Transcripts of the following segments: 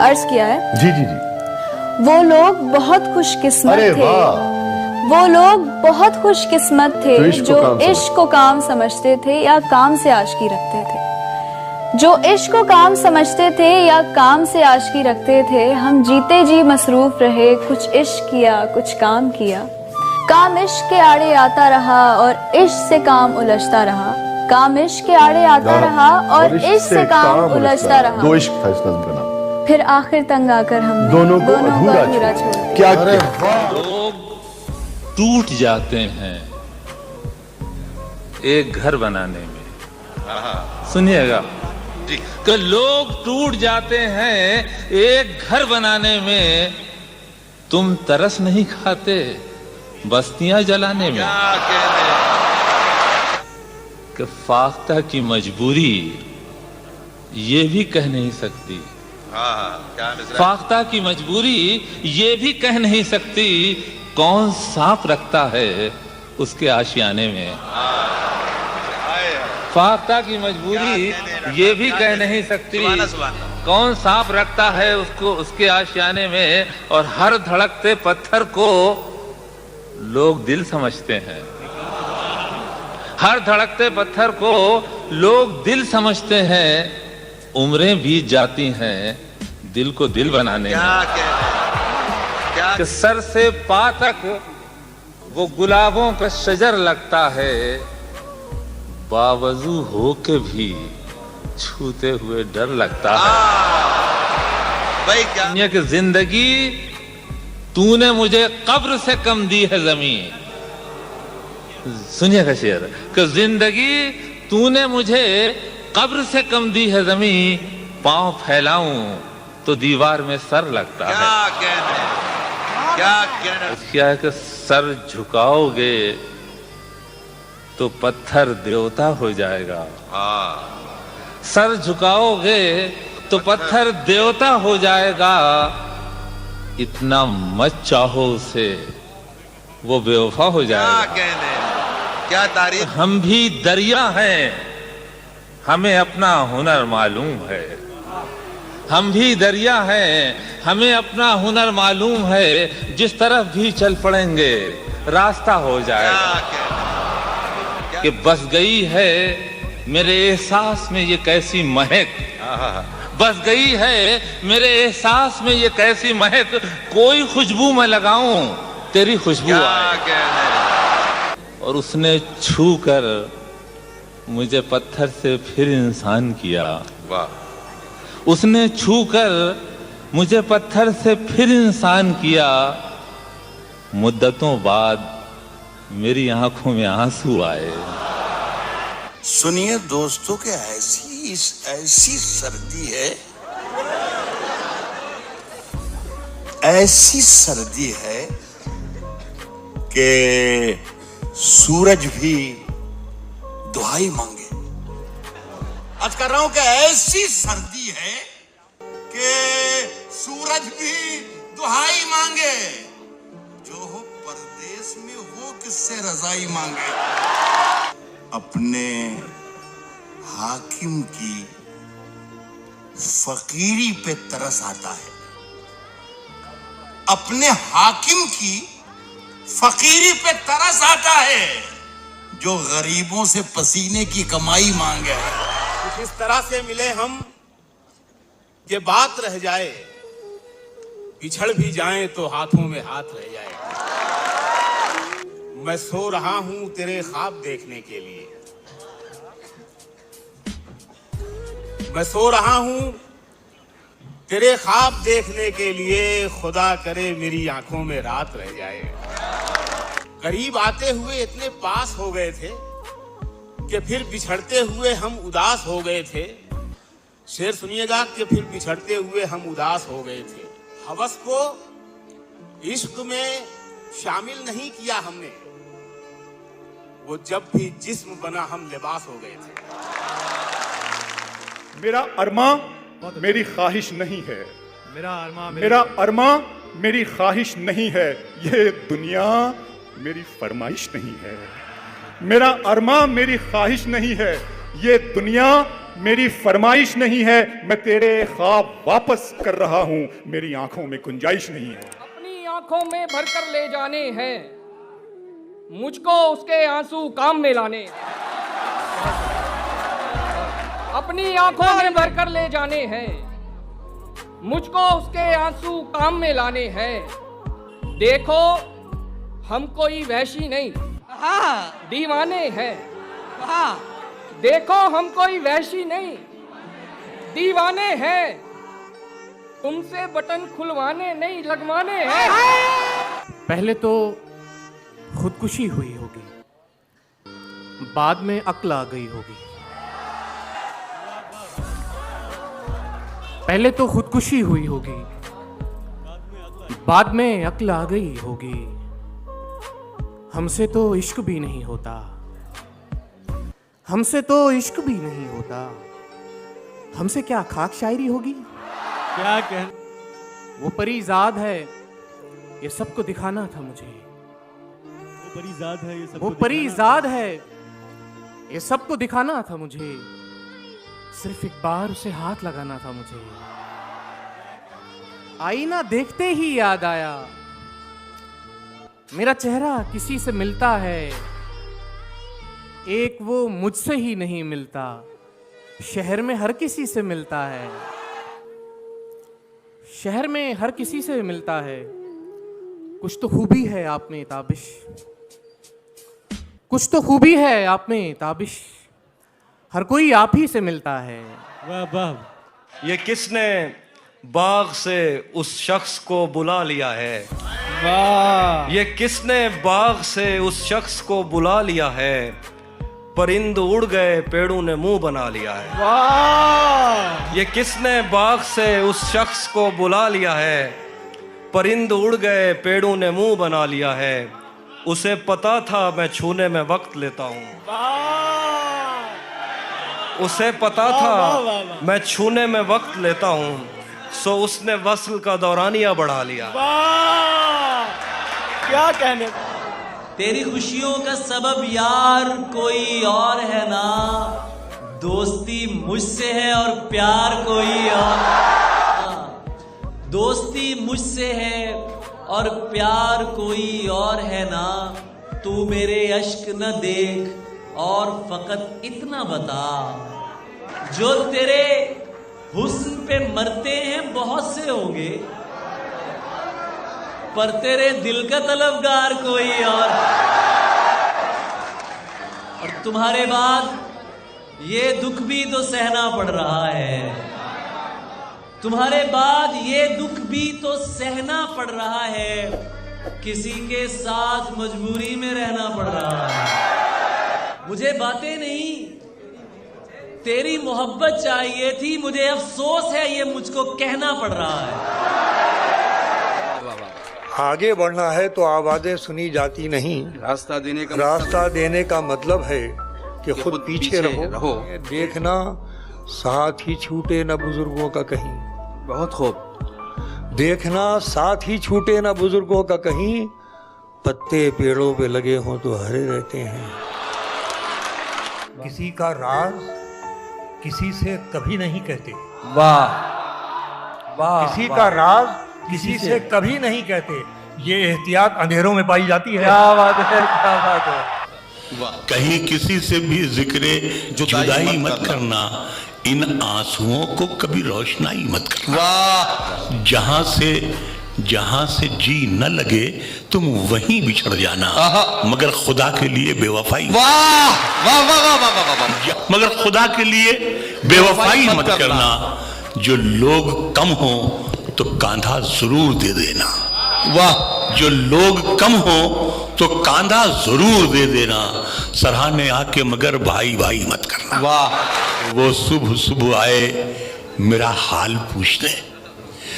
अर्ज किया है। जी जी जी। वो लोग बहुत खुशकिस्मत थे, वो लोग बहुत खुशकिस्मत थे जो इश्क को काम समझते थे या काम से आशिकी रखते थे। जो इश्क को काम समझते थे या काम से आशिकी रखते थे। हम जीते जी मसरूफ रहे, कुछ इश्क किया कुछ काम किया। काम इश्क के आड़े आता रहा और इश्क से काम उलझता रहा। काम इश्क के आड़े आता रहा और इश्क से काम उलझता रहा। दो इश्क था इस नज़्म का नाम। फिर आखिर तंग आकर हमने दोनों को अधूरा छोड़ क्या। लोग टूट जाते हैं एक घर बनाने में। सुनिएगा कि लोग टूट जाते हैं एक घर बनाने में। तुम तरस नहीं खाते बस्तियां जलाने में। कि फाख्ता की मजबूरी ये भी कह नहीं सकती। फाख्ता की मजबूरी ये भी कह नहीं सकती कौन सांप रखता है उसके आशियाने में। फाख्ता की मजबूरी ये भी कह नहीं सकती कौन सांप रखता है उसको उसके आशियाने में। और हर धड़कते पत्थर को लोग दिल समझते हैं। हर धड़कते पत्थर को लोग दिल समझते हैं। उम्रें बीत जाती हैं दिल को दिल बनाने में। कि सर से पा तक वो गुलाबों का शजर लगता है। बावजू हो के भी छूते हुए डर लगता है। भाई क्या कि जिंदगी तूने मुझे कब्र से कम दी है जमीन। सुनिएगा शेर कि जिंदगी तूने मुझे कब्र से कम दी है जमीन। पांव फैलाऊं तो दीवार में सर लगता है। क्या कहना क्या है कि सर झुकाओगे तो पत्थर देवता हो जाएगा। सर झुकाओगे तो पत्थर देवता हो जाएगा। इतना मत चाहो उसे वो बेवफा हो जाएगा। क्या तारीफ। हम भी दरिया हैं हमें अपना हुनर मालूम है। हम भी दरिया हैं हमें अपना हुनर मालूम है। जिस तरफ भी चल पड़ेंगे रास्ता हो जाएगा। कि बस गई है मेरे एहसास में ये कैसी महक। बस गई है मेरे एहसास में ये कैसी महक। कोई खुशबू मैं लगाऊं तेरी खुशबू आए। और उसने छू कर मुझे पत्थर से फिर इंसान किया। उसने छू कर मुझे पत्थर से फिर इंसान किया। मुद्दतों बाद मेरी आंखों में आंसू आए। सुनिए दोस्तों के ऐसी सर्दी है, ऐसी सर्दी है कि सूरज भी दुहाई मांगे। आज कर रहा हूं कि ऐसी सर्दी है कि सूरज भी दुहाई मांगे। जो हो परदेश में हो किससे रजाई मांगे। अपने हाकिम की फकीरी पे तरस आता है। अपने हाकिम की फकीरी पे तरस आता है जो गरीबों से पसीने की कमाई मांगे। कुछ इस तरह से मिले हम कि बात रह जाए, बिछड़ भी जाएं तो हाथों में हाथ रह जाए। मैं सो रहा हूं तेरे ख्वाब देखने के लिए। मैं सो रहा हूं तेरे ख्वाब देखने के लिए। खुदा करे मेरी आंखों में रात रह जाए। करीब आते हुए इतने पास हो गए थे कि फिर बिछड़ते हुए हम उदास हो गए थे। शेर सुनिएगा कि फिर बिछड़ते हुए हम उदास हो गए थे। हवस को इश्क में शामिल नहीं किया हमने। वो जब भी जिस्म बना हम लिबास हो गए थे। मेरा अरमा मेरी ख्वाहिश नहीं है। मेरा अरमा मेरी ख्वाहिश नहीं है। ये दुनिया मेरी फरमाइश नहीं है। मेरा अरमा मेरी ख्वाहिश नहीं है। ये दुनिया मेरी फरमाइश नहीं है, मैं तेरे ख्वाब वापस कर रहा हूं, मेरी आंखों में गुंजाइश नहीं है। अपनी आंखों में भरकर ले जाने हैं, मुझको उसके आंसू काम में लाने। अपनी आंखों में भरकर ले जाने हैं, मुझको उसके आंसू काम में लाने हैं। देखो हम कोई वैशी नहीं, दीवाने हैं। देखो हम कोई वैशी नहीं, दीवाने हैं। तुमसे बटन खुलवाने नहीं, लगवाने हैं। पहले तो खुदकुशी हुई होगी, बाद में अक्ल आ गई होगी। पहले तो खुदकुशी हुई होगी, बाद में अक्ल आ गई होगी। हमसे तो इश्क भी नहीं होता, हमसे तो इश्क भी नहीं होता। हमसे क्या खाक शायरी होगी? क्या कह वो परीजाद है, ये सबको दिखाना था मुझे। वो परीजाद है, ये सबको दिखाना था मुझे। सिर्फ एक बार उसे हाथ लगाना था मुझे। आईना देखते ही याद आया, मेरा चेहरा किसी से मिलता है, एक वो मुझसे ही नहीं मिलता। शहर में हर किसी से मिलता है, शहर में हर किसी से मिलता है। कुछ तो खूबी है आप में ताबिश, कुछ तो खूबी है आप में ताबिश। हर कोई आप ही से मिलता है। वाह वाह। ये किसने बाग से उस शख्स को बुला लिया है? वाह। ये किसने बाग से उस शख्स को बुला लिया है? परिंद उड़ गए, पेड़ों ने मुंह बना लिया है। वाह। ये किसने बाग से उस शख्स को बुला लिया है? परिंद उड़ गए, पेड़ों ने मुंह बना लिया है। उसे पता था मैं छूने में वक्त लेता हूँ। उसे पता था मैं छूने में वक्त लेता हूँ, सो उसने वस्ल का दौरानिया बढ़ा लिया। क्या कहने। तेरी खुशियों का सबब यार कोई और है ना, दोस्ती मुझसे है और प्यार कोई और। दोस्ती मुझसे है और प्यार कोई और है ना। तू मेरे अश्क न देख और फकत इतना बता, जो तेरे हुस्न पे मरते हैं बहुत से होंगे, पर तेरे दिल का तलबगार कोई और तुम्हारे बाद ये दुख भी तो सहना पड़ रहा है। तुम्हारे बाद ये दुख भी तो सहना पड़ रहा है। किसी के साथ मजबूरी में रहना पड़ रहा है। मुझे बातें नहीं, तेरी मोहब्बत चाहिए थी। मुझे अफसोस है ये मुझको कहना पड़ रहा है। आगे बढ़ना है तो आवाजें सुनी जाती नहीं, रास्ता देने का मतलब है कि खुद पीछे रहो। देखना साथ ही छूटे न बुजुर्गों का कहीं। बहुत खूब। देखना साथ ही छूटे न बुजुर्गों का कहीं, पत्ते पेड़ों पे लगे हों तो हरे रहते हैं। किसी का राज किसी से कभी नहीं कहते। वाह वाह। किसी का राज किसी से कभी नहीं कहते, ये एहतियात अंधेरों में पाई जाती है। क्या बात है, क्या बात है। कहीं किसी से भी जिक्रे जुदाई मत करना, इन आंसुओं को कभी रोशनाई मत करना। वाह। जहां से जी न लगे तुम वहीं बिछड़ जाना, मगर खुदा के लिए बेवफाई। वाह वाह वाह वाह वाह वाह। मगर खुदा के लिए बेवफाई मत करना। जो लोग कम हो तो कांधा जरूर दे देना। वाह। जो लोग कम हो तो कांधा जरूर दे देना। सराहने आके मगर भाई भाई मत करना। वाह। वो सुबह सुबह आए मेरा हाल पूछने,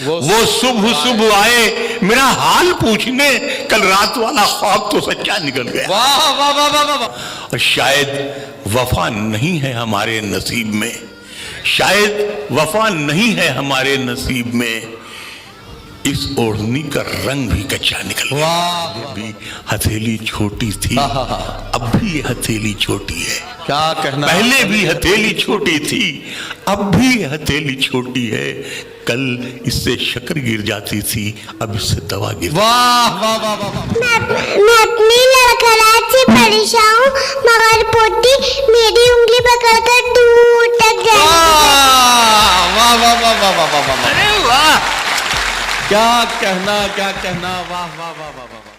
वो सुबह आए मेरा हाल पूछने, कल रात वाला ख्वाब तो सच्चा निकल गया। वाह वाह वाह वाह वाह। और शायद वफा नहीं है हमारे नसीब में, शायद वफा नहीं है हमारे नसीब में। इस ओढ़नी का रंग भी कच्चा निकल गया। भी हथेली छोटी थी, अब भी ये हथेली छोटी है। क्या कहना, पहले भी हथेली छोटी थी, अब भी हथेली छोटी है। कल इससे शक्कर गिर जाती थी, अब इससे दवा गिर। वाह वाह वाह वाह। मैं अपनी लड़खड़ाहट से परेशान हूँ, मगर पोती मेरी उंगली पकड़कर दूर तक जाए। वाह वाह वाह वाह वाह वाह वाह। अरे वाह, क्या कहना, क्या कहना, वाह वाह वाह वाह वाह।